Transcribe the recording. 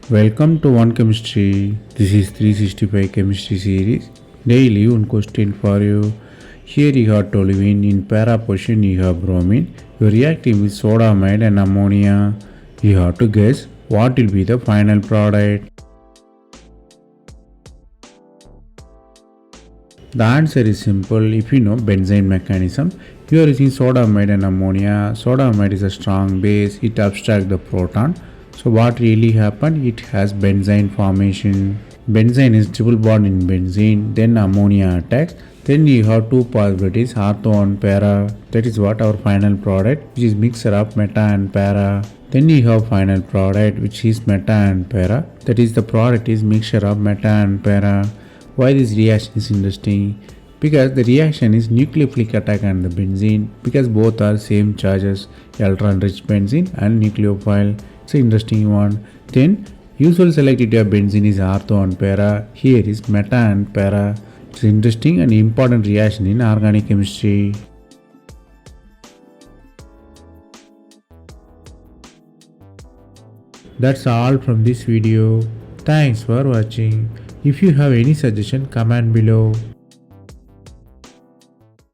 Welcome to One Chemistry. This is 365 Chemistry series. Daily one question for you. Here you have toluene, in para position you have bromine. You are reacting with sodamide and ammonia. You have to guess what will be the final product. The answer is simple. If you know benzene mechanism, you are using sodamide and ammonia. Sodamide is a strong base, it abstracts the proton. So what really happened? It has benzene formation. Benzene is triple bond in benzene, then ammonia attacks. Then you have two possibilities, ortho and para. That is what our final product, which is mixture of meta and para. Then you have final product, which is meta and para. That is the product is mixture of meta and para. Why this reaction is interesting? Because the reaction is nucleophilic attack on the benzene, because both are same charges, electron rich benzene and nucleophile. It's an interesting one. Then usual selectivity of benzene is ortho and para. Here is meta and para. It's an interesting and important reaction in organic chemistry. That's all from this video. Thanks for watching. If you have any suggestion, comment below.